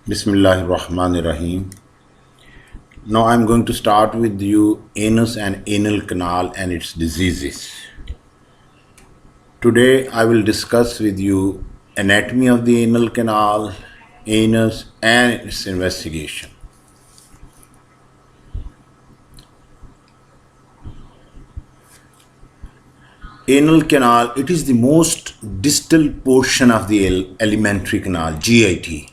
Bismillahirrahmanirrahim. Now I'm going to start with you anus and anal canal and its diseases. Today I will discuss with you anatomy of the anal canal, anus and its investigation. Anal canal, it is the most distal portion of the alimentary canal, GIT.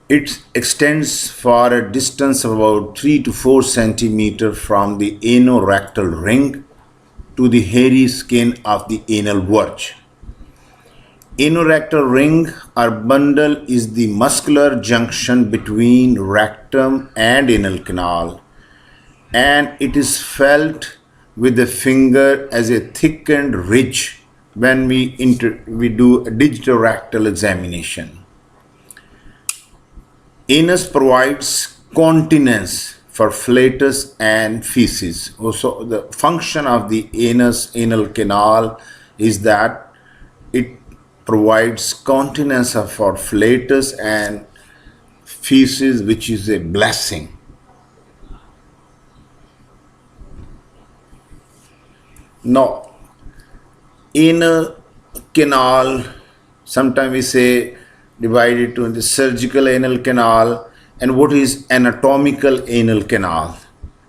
It extends for a distance of about 3 to 4 centimeters from the anorectal ring to the hairy skin of the anal verge. Anorectal ring or bundle is the muscular junction between rectum and anal canal, and it is felt with the finger as a thickened ridge when we do a digital rectal examination. Anus provides continence for flatus and feces. Also, the function of the anal canal is that it provides continence for flatus and feces, which is a blessing. Now, anal canal, sometimes we say divided into the surgical anal canal and what is anatomical anal canal.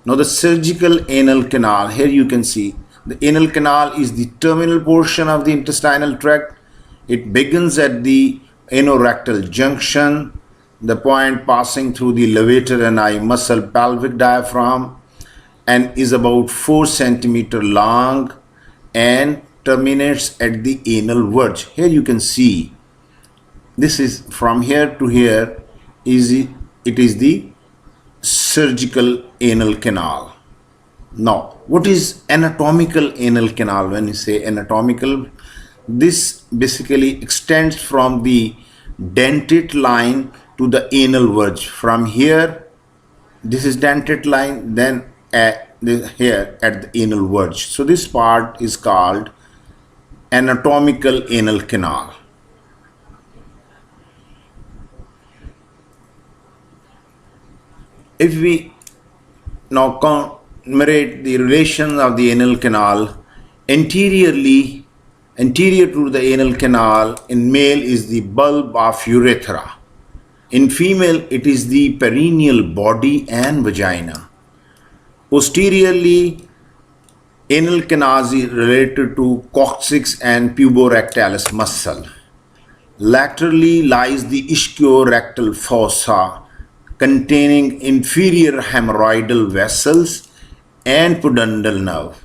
Now the surgical anal canal, here you can see the anal canal is the terminal portion of the intestinal tract. It begins at the anorectal junction, the point passing through the levator ani muscle pelvic diaphragm, and is about 4 centimeters long and terminates at the anal verge. Here you can see this is from here to here it is the surgical anal canal. Now, what is anatomical anal canal? When you say anatomical, this basically extends from the dentate line to the anal verge. From here, this is dentate line, then here at the anal verge. So this part is called anatomical anal canal. If we now commemorate the relation of the anal canal, anterior to the anal canal in male is the bulb of urethra. In female, it is the perineal body and vagina. Posteriorly, anal canal is related to coccyx and puborectalis muscle. Laterally lies the ischiorectal fossa, containing inferior hemorrhoidal vessels and pudendal nerve.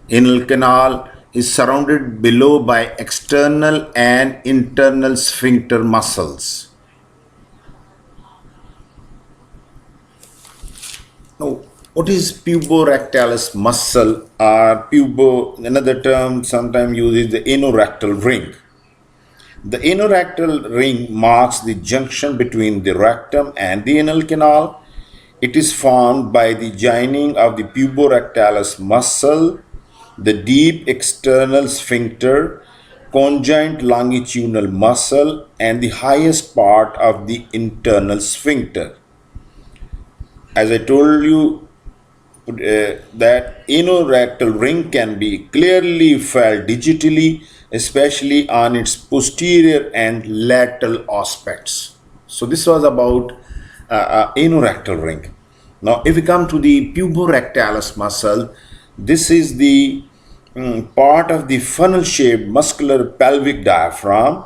Anal canal is surrounded below by external and internal sphincter muscles. Now, what is puborectalis muscle or another term sometimes used is the anorectal ring. The anorectal ring marks the junction between the rectum and the anal canal. It is formed by the joining of the puborectalis muscle, the deep external sphincter, conjoint longitudinal muscle, and the highest part of the internal sphincter. As I told you, that anorectal ring can be clearly felt digitally, especially on its posterior and lateral aspects. So this was about anorectal ring. Now if we come to the puborectalis muscle, this is the part of the funnel-shaped muscular pelvic diaphragm,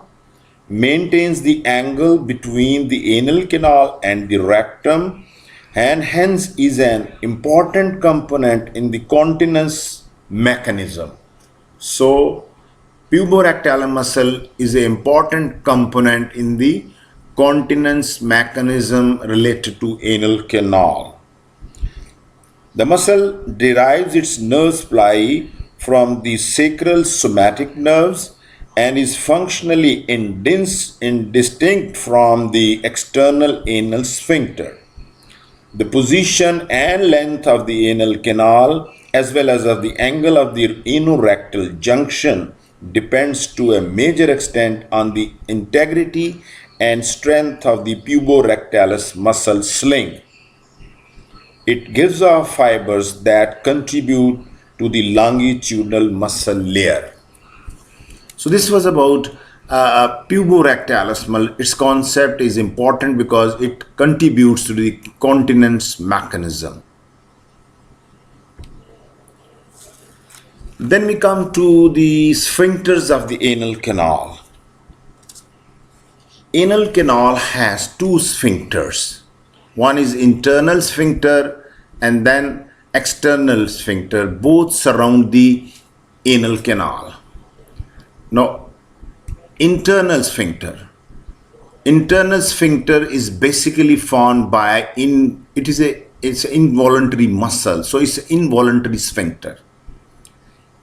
maintains the angle between the anal canal and the rectum, and hence is an important component in the continence mechanism. So puborectalis muscle is an important component in the continence mechanism related to anal canal. The muscle derives its nerve supply from the sacral somatic nerves and is functionally distinct from the external anal sphincter. The position and length of the anal canal as well as of the angle of the anorectal junction depends to a major extent on the integrity and strength of the puborectalis muscle sling. It gives off fibers that contribute to the longitudinal muscle layer. So this was about puborectalis. Its concept is important because it contributes to the continence mechanism. Then we come to the sphincters of the anal canal. Anal canal has two sphincters. One is internal sphincter and then external sphincter. Both surround the anal canal. Now, internal sphincter. Internal sphincter is basically formed by it's involuntary muscle. So it's involuntary sphincter.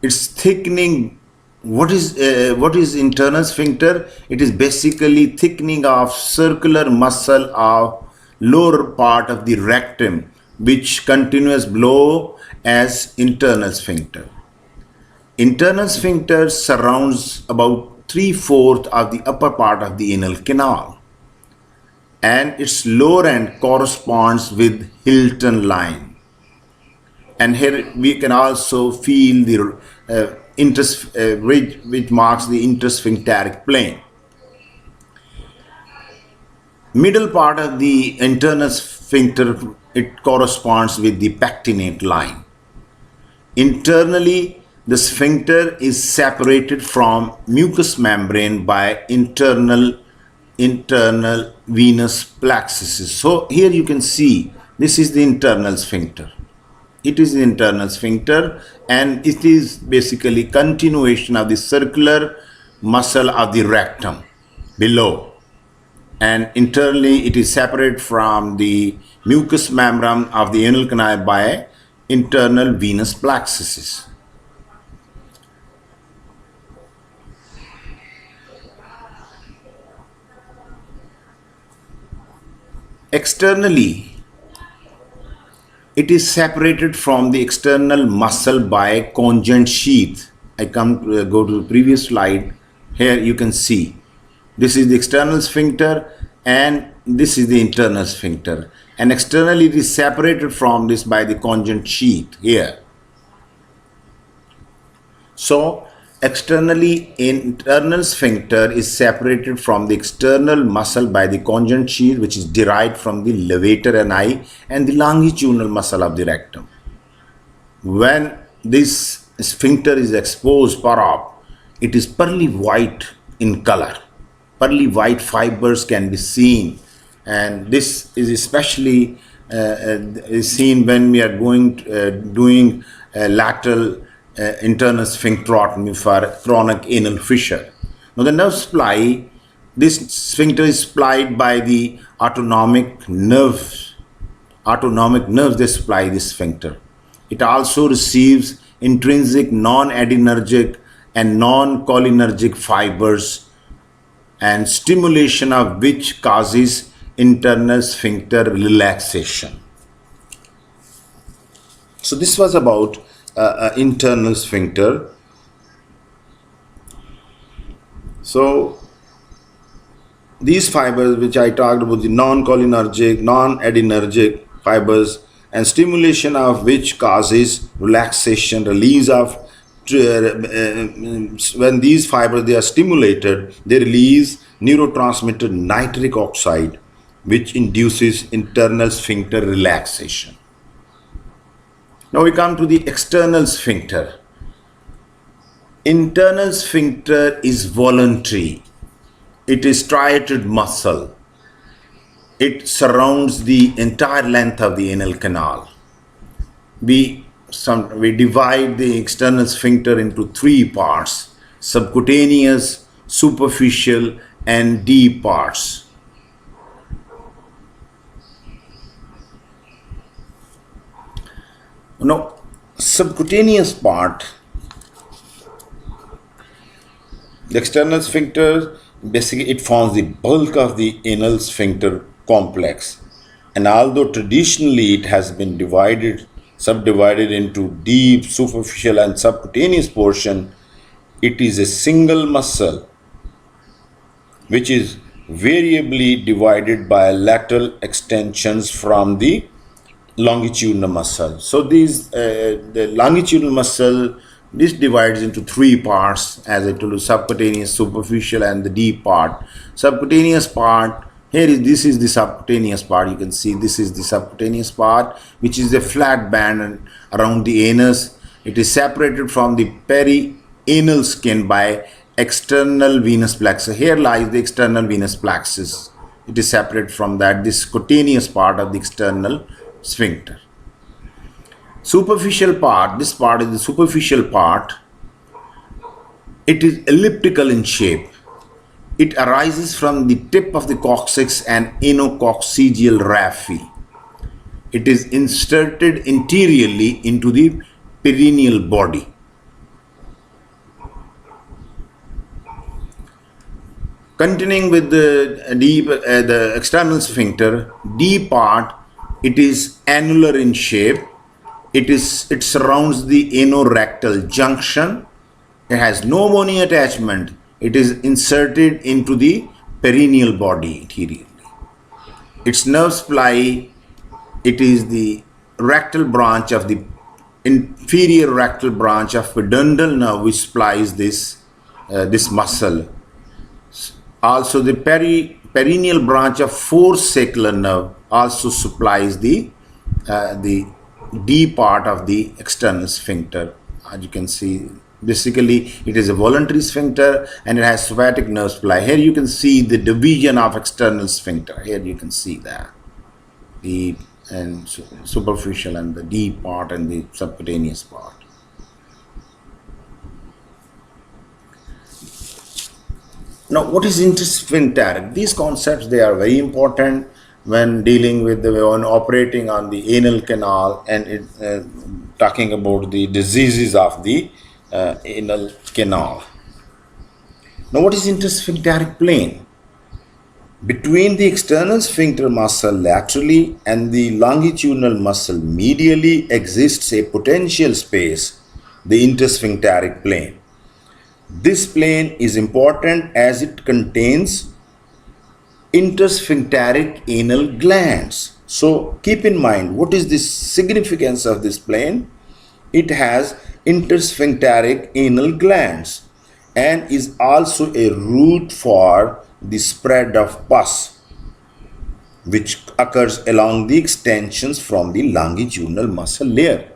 It's thickening. What is internal sphincter? It is basically thickening of circular muscle of lower part of the rectum, which continues below as internal sphincter. Internal sphincter surrounds about 3/4 of the upper part of the anal canal, and its lower end corresponds with Hilton line. And here we can also feel the ridge which marks the intersphincteric plane. Middle part of the internal sphincter, it corresponds with the pectinate line. Internally, the sphincter is separated from mucous membrane by internal venous plexuses. So here you can see this is the internal sphincter. It is the internal sphincter, and it is basically continuation of the circular muscle of the rectum below. And internally it is separate from the mucous membrane of the anal canal by internal venous plexuses. Externally, it is separated from the external muscle by conjoint sheath. I go to the previous slide. Here you can see this is the external sphincter and this is the internal sphincter. And externally it is separated from this by the conjoint sheath here. So externally, internal sphincter is separated from the external muscle by the conjoint sheath, which is derived from the levator ani and the longitudinal muscle of the rectum. When this sphincter is exposed parop, it is pearly white in color. Pearly white fibers can be seen, and this is especially seen when we are doing lateral internal sphincterotomy for chronic anal fissure. Now the nerve supply, this sphincter is supplied by the autonomic nerves. Autonomic nerves, they supply this sphincter. It also receives intrinsic non-adrenergic and non-cholinergic fibers, and stimulation of which causes internal sphincter relaxation. So this was about internal sphincter. So these fibers which I talked about, the non-cholinergic, non-adrenergic fibers, and stimulation of which causes relaxation, release of when these fibers they are stimulated, they release neurotransmitter nitric oxide, which induces internal sphincter relaxation. Now we come to the external sphincter. Internal sphincter is voluntary. It is striated muscle. It surrounds the entire length of the anal canal. We divide the external sphincter into three parts: subcutaneous, superficial, and deep parts. Now, subcutaneous part, the external sphincter, basically it forms the bulk of the anal sphincter complex. And although traditionally it has been subdivided into deep, superficial, and subcutaneous portion, It is a single muscle which is variably divided by lateral extensions from the longitudinal muscle. So the longitudinal muscle, this divides into three parts, as I told you: subcutaneous, superficial, and the deep part. Subcutaneous part, this is the subcutaneous part. You can see this is the subcutaneous part, which is a flat band around the anus. It is separated from the perianal skin by external venous plexus. Here lies the external venous plexus. It is separate from that, this cutaneous part of the external sphincter. Superficial part, this part is the superficial part. It is elliptical in shape. It arises from the tip of the coccyx and anococcygeal raphe. It is inserted interiorly into the perineal body. Continuing with the external sphincter, D part, it is annular in shape. It surrounds the anorectal junction. It has no bony attachment. It is inserted into the perineal body interiorly. Its nerve supply, it is the rectal branch of the inferior rectal branch of pudendal nerve which supplies this muscle. Also, the perineal branch of foresacral nerve also supplies the D part of the external sphincter. As you can see, basically it is a voluntary sphincter and it has sciatic nerve supply. Here you can see the division of external sphincter. Here you can see that the superficial and the D part and the subcutaneous part. Now, what is intersphincteric? These concepts, they are very important when dealing with when operating on the anal canal and talking about the diseases of the anal canal. Now, what is intersphincteric plane? Between the external sphincter muscle laterally and the longitudinal muscle medially exists a potential space, the intersphincteric plane. This plane is important as it contains intersphincteric anal glands. So keep in mind, what is the significance of this plane? It has intersphincteric anal glands and is also a route for the spread of pus, which occurs along the extensions from the longitudinal muscle layer.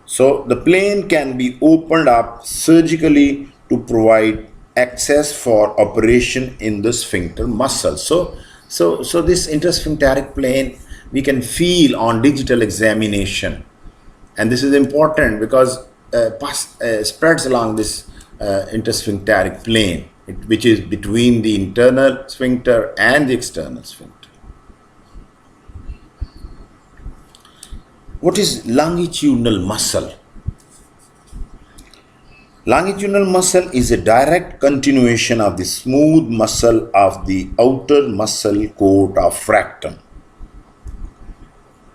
So the plane can be opened up surgically to provide access for operation in the sphincter muscle. So this intersphincteric plane we can feel on digital examination, and this is important because pus spreads along this intersphincteric plane, which is between the internal sphincter and the external sphincter. What is longitudinal muscle? Longitudinal muscle is a direct continuation of the smooth muscle of the outer muscle coat of rectum.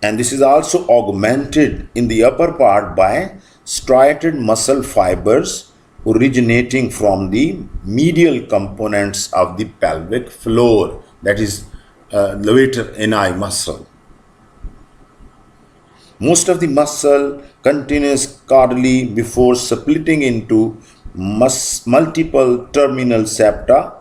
And this is also augmented in the upper part by striated muscle fibers originating from the medial components of the pelvic floor, that is levator ani muscle. Most of the muscle continues caudally before splitting into multiple terminal septa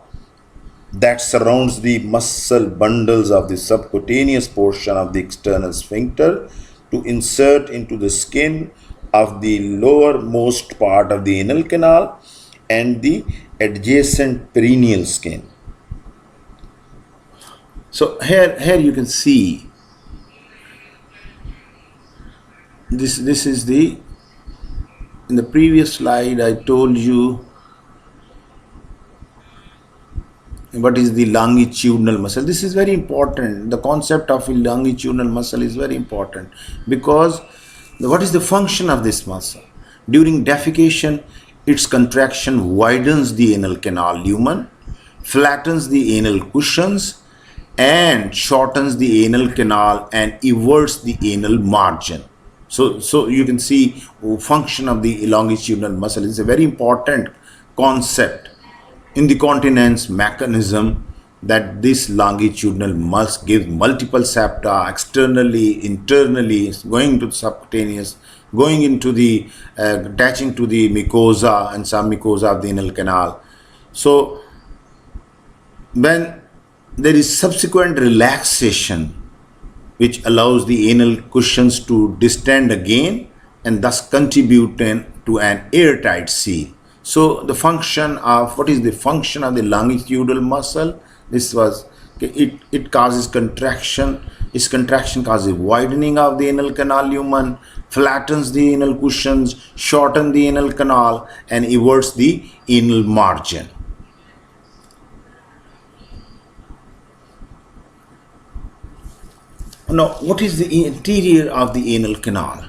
that surrounds the muscle bundles of the subcutaneous portion of the external sphincter to insert into the skin of the lowermost part of the anal canal and the adjacent perineal skin. So here you can see this is in the previous slide I told you what is the longitudinal muscle. This is very important. The concept of a longitudinal muscle is very important because what is the function of this muscle? During defecation, its contraction widens the anal canal lumen, flattens the anal cushions, and shortens the anal canal and everts the anal margin. So you can see function of the longitudinal muscle is a very important concept in the continence mechanism, that this longitudinal muscle gives multiple septa externally, internally, going to the subcutaneous, going into the attaching to the mucosa and submucosa of the anal canal. So when there is subsequent relaxation which allows the anal cushions to distend again and thus contribute to an airtight seal. So the function of, what is the function of the longitudinal muscle? This was, it causes contraction. Its contraction causes widening of the anal canal lumen, flattens the anal cushions, shorten the anal canal, and everts the anal margin. Now, what is the interior of the anal canal?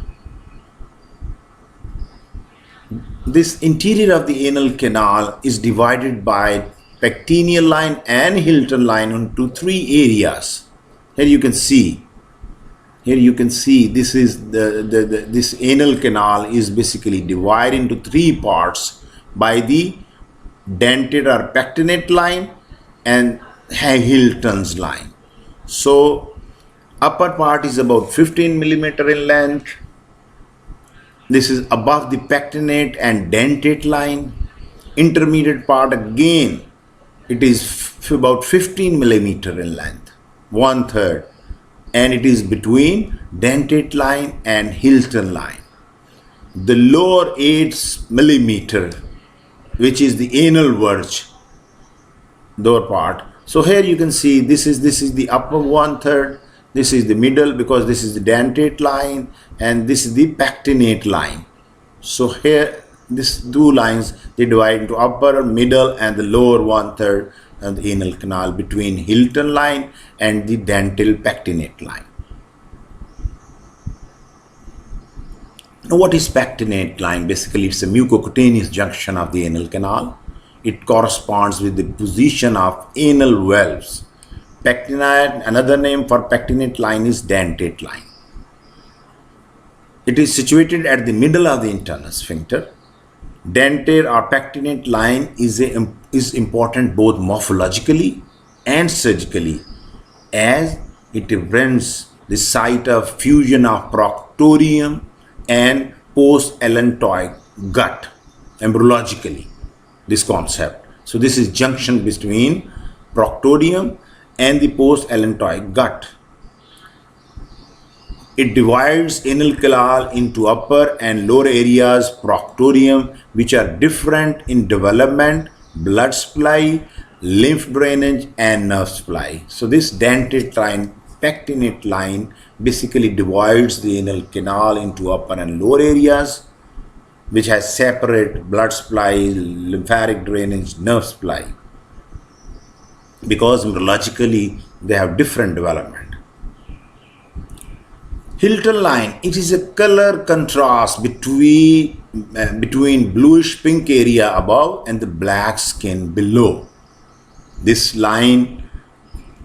This interior of the anal canal is divided by pectineal line and Hilton line into three areas. Here you can see. This is this anal canal is basically divided into three parts by the dentate or pectinate line and Hilton's line. So upper part is about 15 millimeter in length. This is above the pectinate and dentate line. Intermediate part again, it is about 15 millimeter in length, 1/3, and it is between dentate line and Hilton line. The lower 8 millimeter, which is the anal verge, lower part. So here you can see this is the upper 1/3. This is the middle, because this is the dentate line, and this is the pectinate line. So here, these two lines, they divide into upper, middle, and the lower 1/3 of the anal canal between Hilton line and the dental pectinate line. Now, what is pectinate line? Basically, it's a mucocutaneous junction of the anal canal. It corresponds with the position of anal valves. Pectinate, another name for pectinate line is dentate line. It is situated at the middle of the internal sphincter. Dentate or pectinate line is important both morphologically and surgically, as it represents the site of fusion of proctorium and post-allantoic gut embryologically, this concept. So this is junction between proctorium and the post-allantoic gut. It divides anal canal into upper and lower areas proctorium, which are different in development, blood supply, lymph drainage, and nerve supply. So this dentate line, pectinate line, basically divides the anal canal into upper and lower areas, which has separate blood supply, lymphatic drainage, nerve supply, because embryologically they have different development. Hilton line, it is a color contrast between bluish pink area above and the black skin below. This line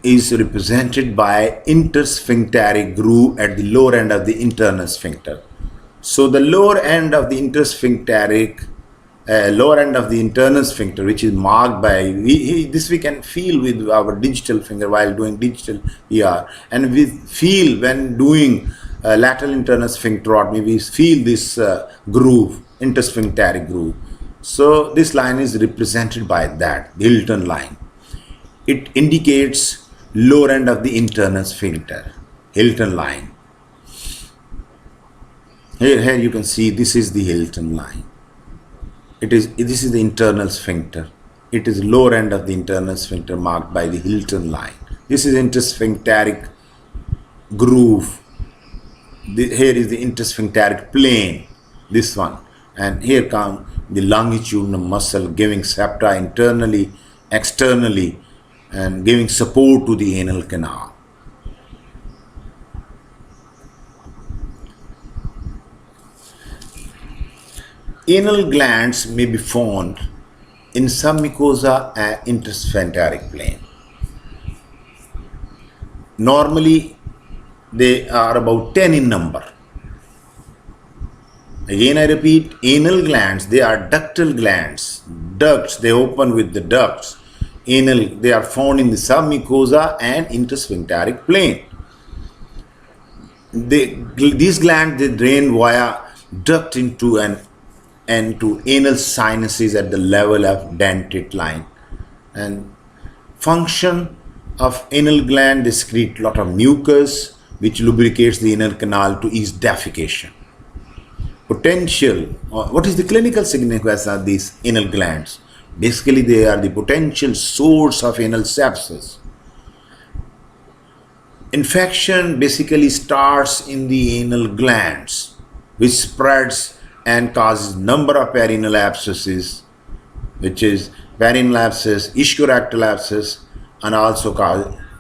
is represented by intersphincteric groove at the lower end of the internal sphincter. So the lower end of the internal sphincter, which is marked by, this we can feel with our digital finger while doing digital ER, and we feel when doing lateral internal sphincter, or maybe feel this groove, intersphincteric groove. So this line is represented by that, the Hilton line. It indicates lower end of the internal sphincter, Hilton line. Here you can see this is the Hilton line. This is the internal sphincter. It is lower end of the internal sphincter marked by the Hilton line. This is intersphincteric groove. Here is the intersphincteric plane, this one. And here comes the longitudinal muscle giving septa internally, externally, and giving support to the anal canal. Anal glands may be found in submucosa and intersphincteric plane. Normally, they are about 10 in number. Again, I repeat, anal glands, they are ductal glands. Ducts, they open with the ducts. Anal, they are found in the submucosa and intersphincteric plane. These glands, they drain via duct into anal sinuses at the level of dentate line. And function of anal gland, they secrete a lot of mucus which lubricates the anal canal to ease defecation. Potential, what is the clinical significance of these anal glands? Basically, they are the potential source of anal sepsis. Infection basically starts in the anal glands, which spreads and causes number of perianal abscesses, which is perianal abscess, ischiorectal abscess, and also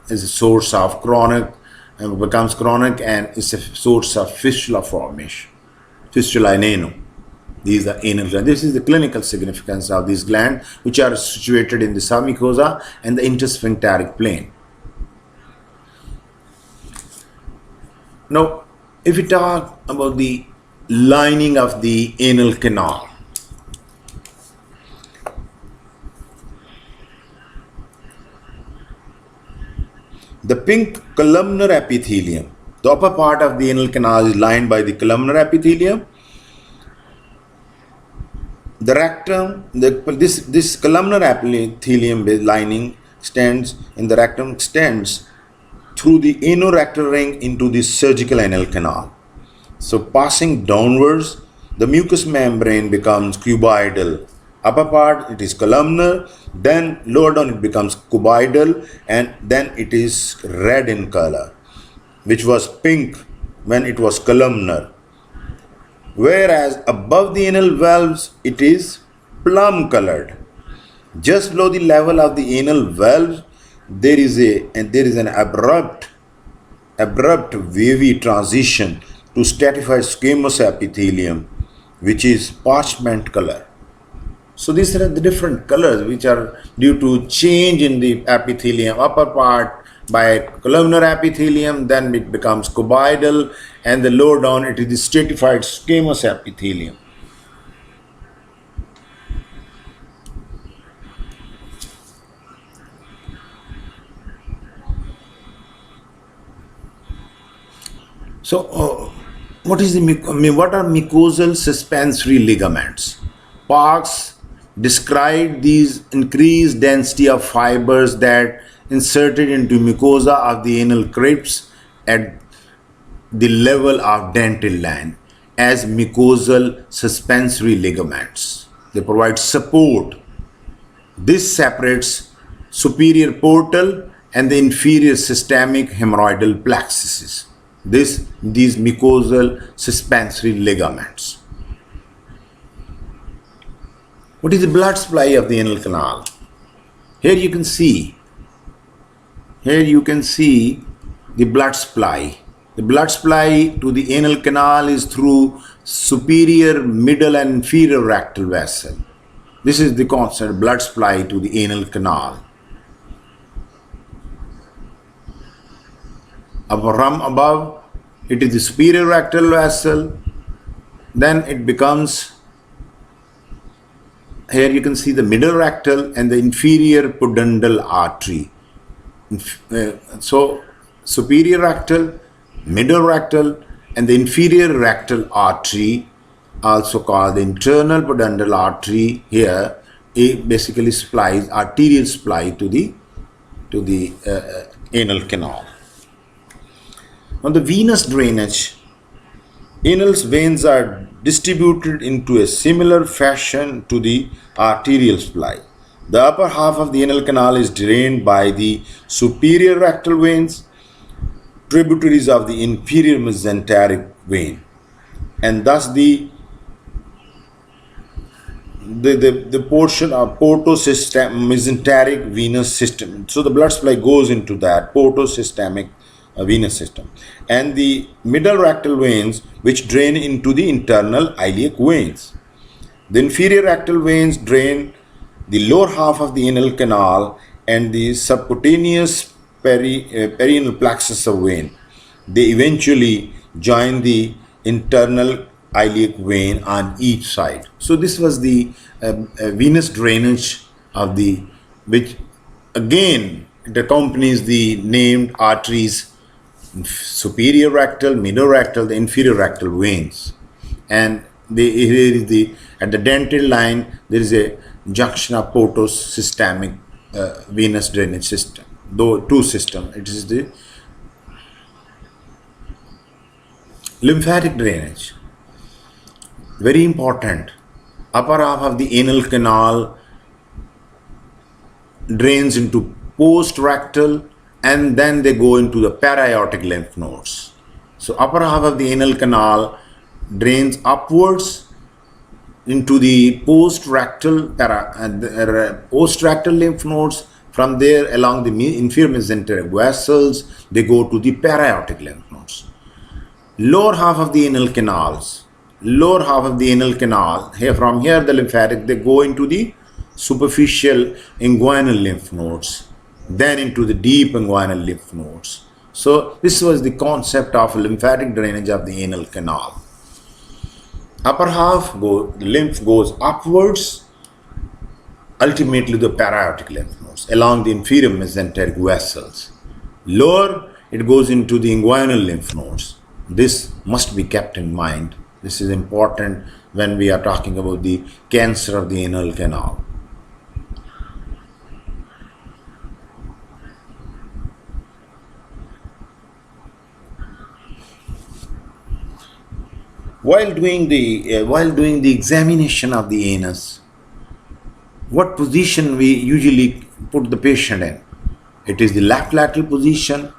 is a source of chronic, and becomes chronic, and is a source of fistula formation. Fistula in ano. These are anal glands. This is the clinical significance of these glands, which are situated in the submucosa and the intersphincteric plane. Now, if we talk about the lining of the anal canal, the pink columnar epithelium, the upper part of the anal canal is lined by the columnar epithelium. The rectum, this columnar epithelium lining extends in the rectum, extends through the anorectal ring into the surgical anal canal. So passing downwards, the mucous membrane becomes cuboidal. Upper part, it is columnar, then lower down it becomes cuboidal, and then it is red in color, which was pink when it was columnar. Whereas above the anal valves, it is plum colored. Just below the level of the anal valve, there is an abrupt wavy transition to stratified squamous epithelium, which is parchment color. So these are the different colors which are due to change in the epithelium. Upper part by columnar epithelium, then it becomes cuboidal, and the lower down it is the stratified squamous epithelium. So, what are mucosal suspensory ligaments? Parkes described these increased density of fibers that inserted into mucosa of the anal crypts at the level of dental line as mucosal suspensory ligaments. They provide support. This separates superior portal and the inferior systemic hemorrhoidal plexuses. These mucosal suspensory ligaments. What is the blood supply of the anal canal? Here you can see the blood supply. The blood supply to the anal canal is through superior, middle and inferior rectal vessel. This is the constant blood supply to the anal canal. From above, it is the superior rectal vessel. Then it becomes, here you can see the middle rectal and the inferior pudendal artery. So superior rectal, middle rectal and the inferior rectal artery, also called the internal pudendal artery, here it basically supplies arterial supply to the anal canal. On the venous drainage, anal veins are distributed into a similar fashion to the arterial supply. The upper half of the anal canal is drained by the superior rectal veins, tributaries of the inferior mesenteric vein, and thus the portion of mesenteric venous system. So the blood supply goes into that portosystemic venous system, and the middle rectal veins which drain into the internal iliac veins. The inferior rectal veins drain the lower half of the anal canal and the subcutaneous perianal plexus of vein. They eventually join the internal iliac vein on each side. So this was the venous drainage of the, which again it accompanies the named arteries, superior rectal, middle rectal, the inferior rectal veins. And here is the, at the dental line, there is a junction of portosystemic venous drainage system. Though two system, it is the lymphatic drainage. Very important. Upper half of the anal canal drains into post-rectal, and then they go into the para-aortic lymph nodes. So upper half of the anal canal drains upwards into the post-rectal lymph nodes. From there, along the inferior mesenteric vessels, they go to the para-aortic lymph nodes. Lower half of the anal canals, here from here the lymphatic, they go into the superficial inguinal lymph nodes, then into the deep inguinal lymph nodes. So this was the concept of lymphatic drainage of the anal canal. Upper half, lymph goes upwards, ultimately the para-aortic lymph nodes along the inferior mesenteric vessels. Lower, it goes into the inguinal lymph nodes. This must be kept in mind. This is important when we are talking about the cancer of the anal canal. While doing the examination of the anus, what position we usually put the patient in? It is the left lateral position.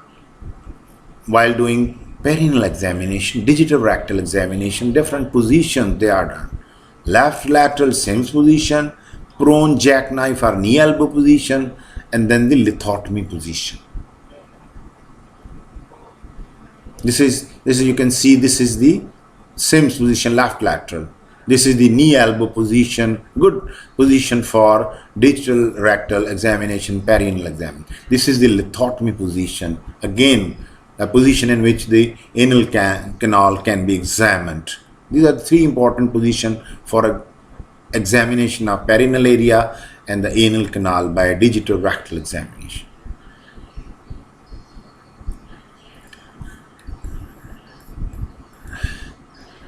While doing perineal examination, digital rectal examination, different positions they are done. Left lateral Sims position, prone jackknife or knee elbow position, and then the lithotomy position. This is you can see, this is the Sims position, left lateral. This is the knee elbow position, good position for digital rectal examination, perineal exam. This is the lithotomy position, again a position in which the anal canal can be examined. These are three important positions for examination of perineal area and the anal canal by a digital rectal examination.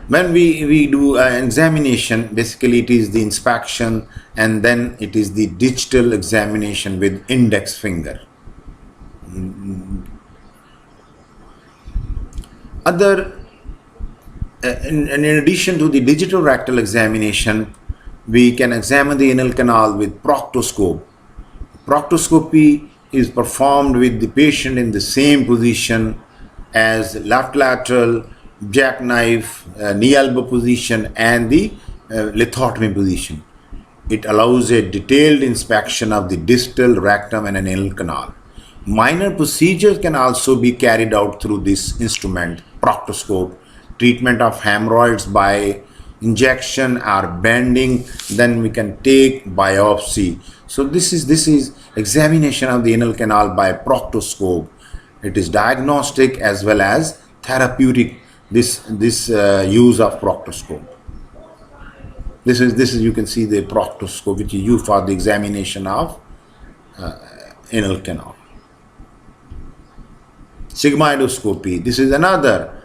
When we do an examination, basically it is the inspection and then it is the digital examination with index finger. In addition to the digital rectal examination, we can examine the anal canal with proctoscope. Proctoscopy is performed with the patient in the same position as left lateral, jackknife, knee elbow position, and the lithotomy position. It allows a detailed inspection of the distal rectum and anal canal. Minor procedures can also be carried out through this instrument, proctoscope. Treatment of hemorrhoids by injection or bending, then we can take biopsy. So this is examination of the anal canal by proctoscope. It is diagnostic as well as therapeutic, this use of proctoscope. This is you can see the proctoscope which is used for the examination of anal canal. Sigmoidoscopy, this is another.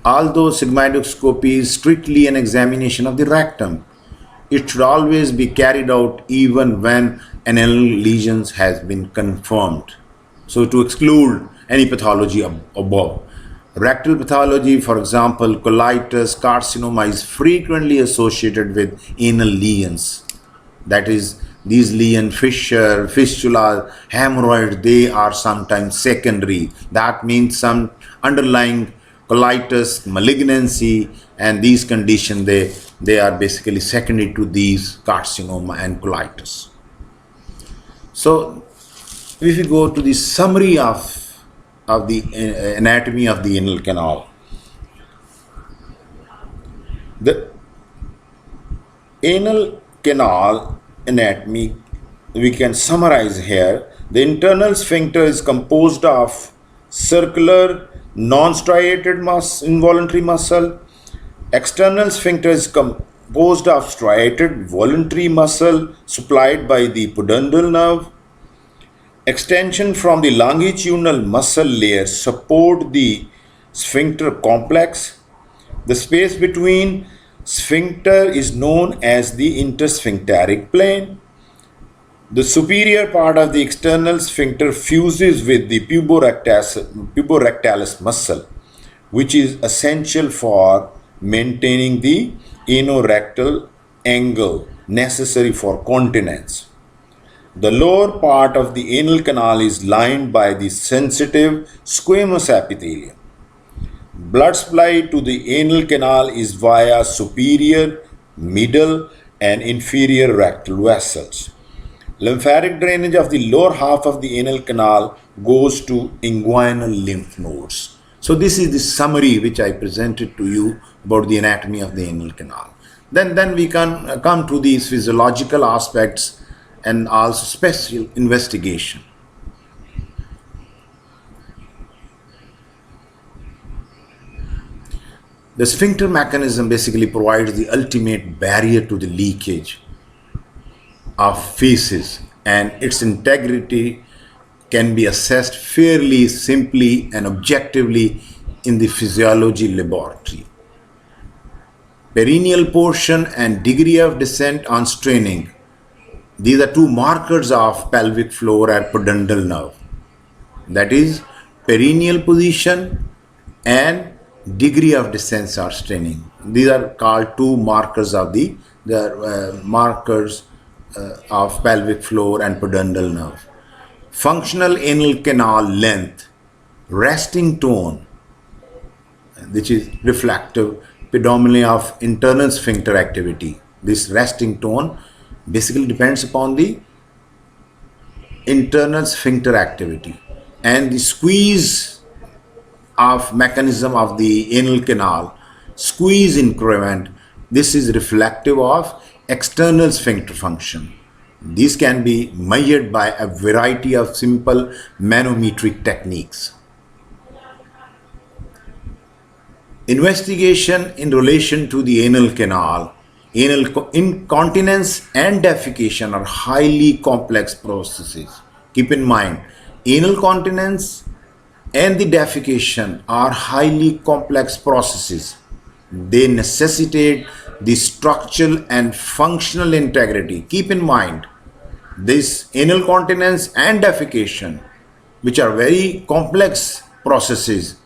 Although sigmoidoscopy is strictly an examination of the rectum, it should always be carried out even when anal lesions has been confirmed. So to exclude any pathology above. Rectal pathology, for example, colitis, carcinoma, is frequently associated with anal lesions. That is, these lesions, fissure, fistula, hemorrhoid, they are sometimes secondary. That means some underlying colitis, malignancy, and these conditions, they are basically secondary to these carcinoma and colitis. So if we go to the summary of the anatomy of the anal canal, the anal canal anatomy we can summarize here. The internal sphincter is composed of circular Non-striated involuntary muscle. External sphincter is composed of striated voluntary muscle supplied by the pudendal nerve. Extension from the longitudinal muscle layer support the sphincter complex. The space between sphincter is known as the intersphincteric plane. The superior part of the external sphincter fuses with the puborectalis muscle, which is essential for maintaining the anorectal angle necessary for continence. The lower part of the anal canal is lined by the sensitive squamous epithelium. Blood supply to the anal canal is via superior, middle, and inferior rectal vessels. Lymphatic drainage of the lower half of the anal canal goes to inguinal lymph nodes. So this is the summary which I presented to you about the anatomy of the anal canal. Then we can come to these physiological aspects and also special investigation. The sphincter mechanism basically provides the ultimate barrier to the leakage of feces, and its integrity can be assessed fairly simply and objectively in the physiology laboratory. Perineal portion and degree of descent on straining. These are two markers of pelvic floor and pudendal nerve. That is, perineal position and degree of descent or straining. These are called two markers of the markers of pelvic floor and pudendal nerve. Functional anal canal length, resting tone, which is reflective predominantly of internal sphincter activity. This resting tone basically depends upon the internal sphincter activity, and the squeeze of mechanism of the anal canal, squeeze increment, this is reflective of external sphincter function. These can be measured by a variety of simple manometric techniques. Investigation in relation to the anal canal. Anal incontinence and defecation are highly complex processes. Keep in mind, anal continence and the defecation are highly complex processes. They necessitate the structural and functional integrity. Keep in mind, this anal continence and defecation, which are very complex processes,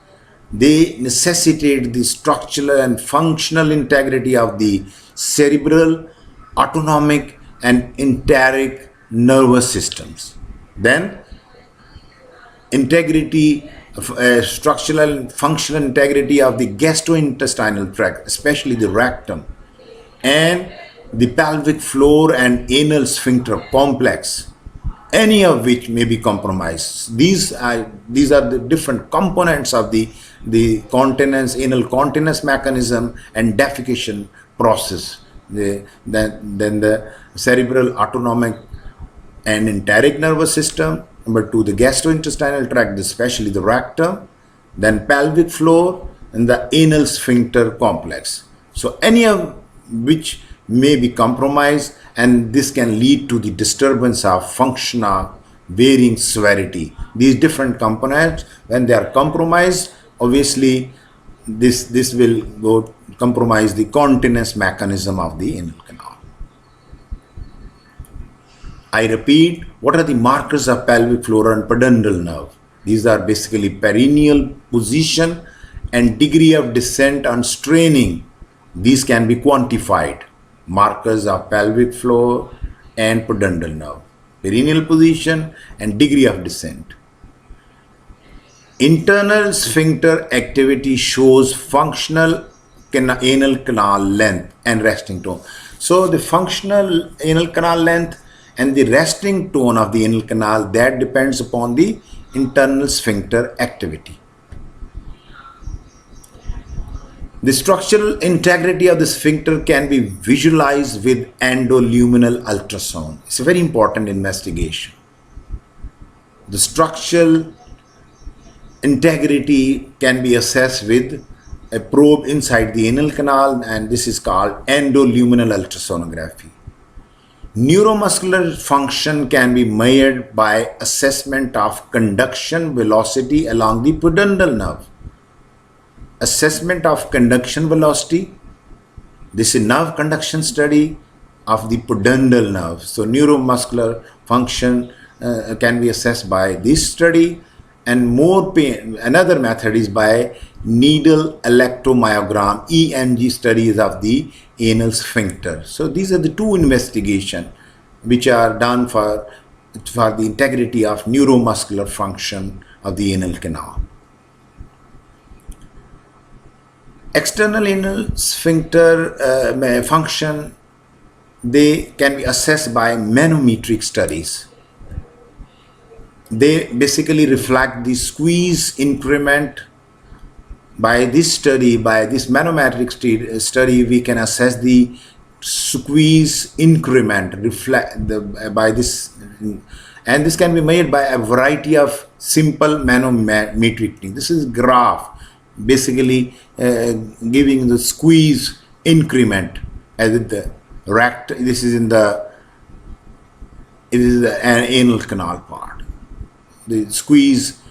they necessitate the structural and functional integrity of the cerebral, autonomic, and enteric nervous systems. Then, integrity, structural and functional integrity of the gastrointestinal tract, especially the rectum, and the pelvic floor and anal sphincter complex, any of which may be compromised. These are the different components of the continence, anal continence mechanism and defecation process. Then the cerebral, autonomic, and enteric nervous system. Number two, the gastrointestinal tract, especially the rectum, then pelvic floor, and the anal sphincter complex. So any of which may be compromised, and this can lead to the disturbance of function of varying severity. These different components, when they are compromised, obviously this will go compromise the continence mechanism of the anal canal. I repeat, what are the markers of pelvic floor and pudendal nerve? These are basically perineal position and degree of descent on straining. These can be quantified. Markers of pelvic floor and pudendal nerve. Perineal position and degree of descent. Internal sphincter activity shows functional anal canal length and resting tone. So the functional anal canal length and the resting tone of the anal canal, that depends upon the internal sphincter activity. The structural integrity of the sphincter can be visualized with endoluminal ultrasound. It's a very important investigation. The structural integrity can be assessed with a probe inside the anal canal, and this is called endoluminal ultrasonography. Neuromuscular function can be measured by assessment of conduction velocity along the pudendal nerve. Assessment of conduction velocity. This is nerve conduction study of the pudendal nerve. So neuromuscular function can be assessed by this study, and more pain. Another method is by needle electromyogram (EMG) studies of the anal sphincter. So these are the two investigations which are done for the integrity of neuromuscular function of the anal canal. External anal sphincter function, they can be assessed by manometric studies. They basically reflect the squeeze increment. By this study, by this manometric study, we can assess the squeeze increment by this, and this can be made by a variety of simple manometric things. This is graph, basically giving the squeeze increment as the this is in the anal canal part, the squeeze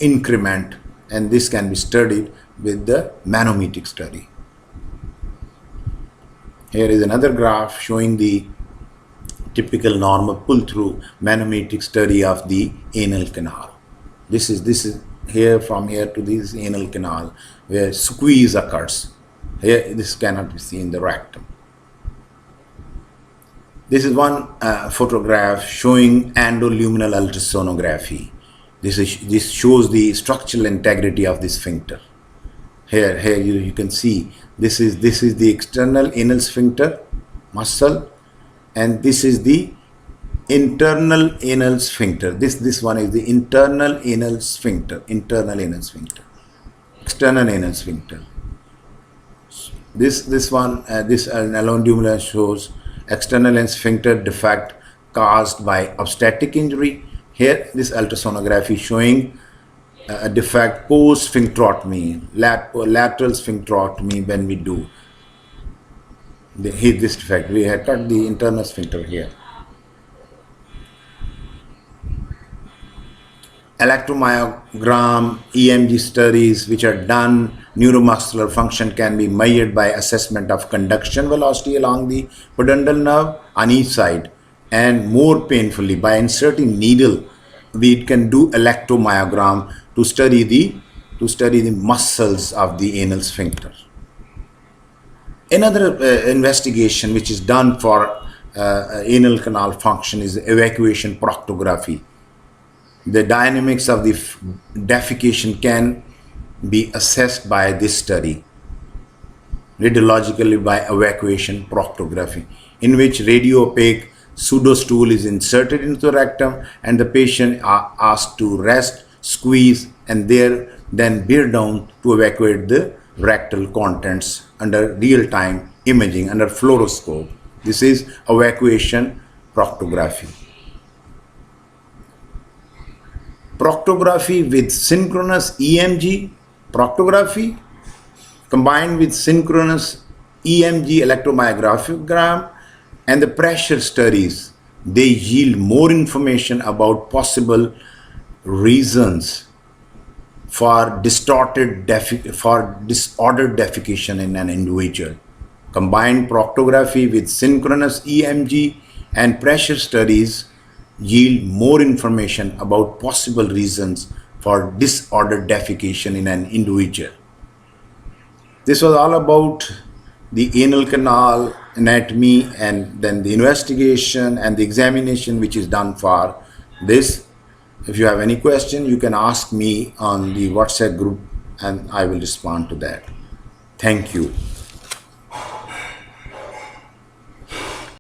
increment, and this can be studied with the manometric study. Here is another graph showing the typical normal pull-through manometric study of the anal canal. This is here, from here to this anal canal where squeeze occurs. Here, this cannot be seen in the rectum. This is one photograph showing endoluminal ultrasonography. This shows the structural integrity of the sphincter. Here you can see this is the external anal sphincter muscle, and this is the internal anal sphincter. This one is the internal anal sphincter, external anal sphincter. This one, this endoluminal shows external anal sphincter defect caused by obstetric injury. Here, this ultrasonography showing a defect post sphincterotomy, lateral sphincterotomy. When we do this defect, we have cut the internal sphincter here. Electromyogram, EMG studies which are done, neuromuscular function can be measured by assessment of conduction velocity along the pudendal nerve on each side, and more painfully by inserting needle we can do electromyogram to study the muscles of the anal sphincter. Another investigation which is done for anal canal function is evacuation proctography. The dynamics of the defecation can be assessed by this study, radiologically by evacuation proctography, in which radio-opaque pseudostool is inserted into the rectum and the patient are asked to rest, squeeze, and then bear down to evacuate the rectal contents under real-time imaging under fluoroscope. This is evacuation proctography. Proctography with synchronous EMG proctography combined with synchronous EMG electromyogram and the pressure studies, they yield more information about possible reasons for disordered defecation in an individual. Combined proctography with synchronous EMG and pressure studies yield more information about possible reasons for disordered defecation in an individual. This was all about the anal canal anatomy, and then the investigation and the examination which is done for this. If you have any question, you can ask me on the WhatsApp group and I will respond to that. Thank you.